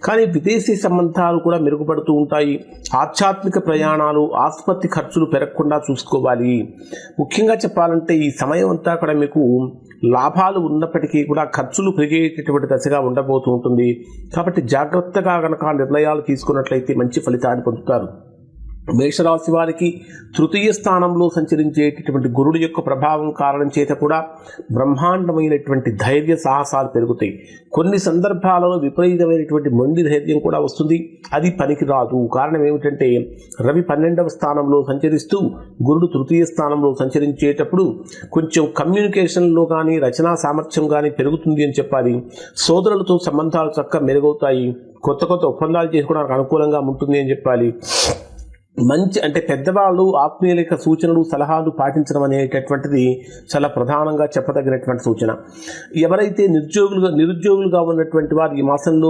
కానీ విదేశీ సంబంధాలు కూడా మెరుగుపడుతూ ఉంటాయి. ఆధ్యాత్మిక ప్రయాణాలు, ఆసుపత్రి ఖర్చులు పెరగకుండా చూసుకోవాలి. ముఖ్యంగా చెప్పాలంటే ఈ సమయం అంతా కూడా మీకు లాభాలు ఉన్నప్పటికీ కూడా ఖర్చులు పెరిగేటటువంటి దశగా ఉండబోతూ ఉంటుంది. కాబట్టి జాగ్రత్తగా కనుక నిర్ణయాలు తీసుకున్నట్లయితే మంచి ఫలితాన్ని పొందుతారు. మేషరాశి వారికి తృతీయ స్థానంలో సంచరించేటటువంటి గురుడు యొక్క ప్రభావం కారణం చేత కూడా బ్రహ్మాండమైనటువంటి ధైర్య సాహసాలు పెరుగుతాయి. కొన్ని సందర్భాలలో విపరీతమైనటువంటి మొండి ధైర్యం కూడా వస్తుంది. అది పనికి రాదు. కారణం ఏమిటంటే రవి 12వ స్థానంలో సంచరిస్తూ గురుడు తృతీయ స్థానంలో సంచరించేటప్పుడు కొంచెం కమ్యూనికేషన్లో కానీ రచనా సామర్థ్యం కానీ పెరుగుతుంది అని చెప్పాలి. సోదరులతో సంబంధాలు చక్కగా మెరుగవుతాయి. కొత్త ఒప్పందాలు చేసుకోవడానికి అనుకూలంగా ఉంటుంది అని చెప్పాలి. మంచి అంటే పెద్దవాళ్ళు ఆత్మీయుల యొక్క సూచనలు సలహాలు పాటించడం అనేటటువంటిది చాలా ప్రధానంగా చెప్పదగినటువంటి సూచన. ఎవరైతే నిరుద్యోగులుగా ఉన్నటువంటి వారు ఈ మాసంలో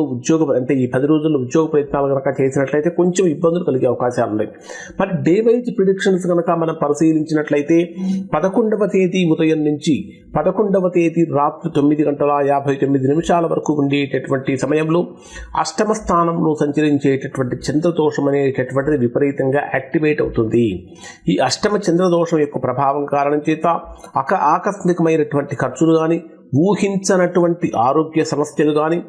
అంటే ఈ 10 రోజుల్లో ఉద్యోగ ప్రయత్నాలు కనుక చేసినట్లయితే కొంచెం ఇబ్బందులు కలిగే అవకాశాలు ఉన్నాయి. మరి డే వైజ్ ప్రిడిక్షన్స్ కనుక మనం పరిశీలించినట్లయితే 11వ తేదీ ఉదయం నుంచి 11వ తేదీ రాత్రి 9:59 వరకు ఉండేటటువంటి సమయంలో అష్టమ స్థానంలో సంచరించేటటువంటి చంద్రదోషం అనేటటువంటిది విపరీతంగా యాక్టివేట్ అవుతుంది. ఈ అష్టమ చంద్రదోషం యొక్క ప్రభావం కారణం చేత ఆకస్మికమైనటువంటి ఖర్చులు కానీ, ఊహించనటువంటి ఆరోగ్య సమస్యలు కానీ,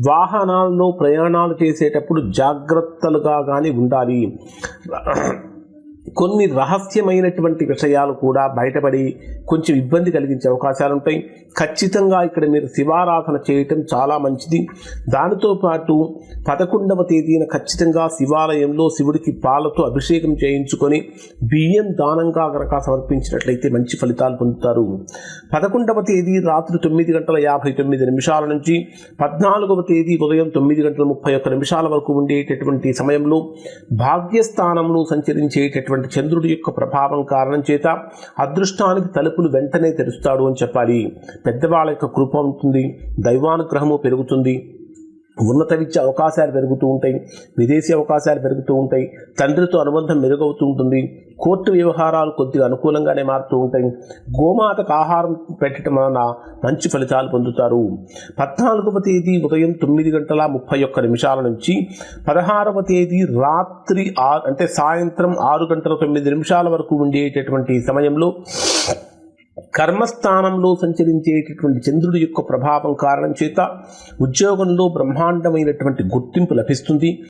వాహనాల్లో ప్రయాణాలు చేసేటప్పుడు జాగ్రత్తలుగా కానీ ఉండాలి. కొన్ని రహస్యమైనటువంటి విషయాలు కూడా బయటపడి కొంచెం ఇబ్బంది కలిగించే అవకాశాలు ఉంటాయి. ఖచ్చితంగా ఇక్కడ మీరు శివారాధన చేయటం చాలా మంచిది. దానితో పాటు 11వ తేదీన ఖచ్చితంగా శివాలయంలో శివుడికి పాలతో అభిషేకం చేయించుకొని బియ్యం దానంగా కనుక సమర్పించినట్లయితే మంచి ఫలితాలు పొందుతారు. 11వ తేదీ రాత్రి 9:59 నుంచి 14వ తేదీ ఉదయం 9:31 వరకు ఉండేటటువంటి సమయంలో భాగ్యస్థానంలో సంచరించేటటువంటి చంద్రుడి యొక్క ప్రభావం కారణం చేత అదృష్టానికి తలుపులు వెంటనే తెరుస్తాడు అని చెప్పాలి. పెద్దవాళ్ళ యొక్క కృప ఉంటుంది. దైవానుగ్రహము పెరుగుతుంది. ఉన్నత విద్య అవకాశాలు పెరుగుతూ ఉంటాయి. విదేశీ అవకాశాలు పెరుగుతూ ఉంటాయి. తండ్రితో అనుబంధం మెరుగవుతూ ఉంటుంది. కోర్టు వ్యవహారాలు కొద్దిగా అనుకూలంగానే మారుతూ ఉంటాయి. గోమాతకు ఆహారం పెట్టడం వలన మంచి ఫలితాలు పొందుతారు. 14వ తేదీ ఉదయం 9:31 నుంచి 16వ తేదీ రాత్రి అంటే సాయంత్రం 6:09 వరకు ఉండేటటువంటి సమయంలో కర్మస్థానంలో సంచరించేటటువంటి చంద్రుడి యొక్క ప్రభావం కారణం చేత ఉద్యోగంలో బ్రహ్మాండమైనటువంటి గుర్తింపు లభిస్తుంది.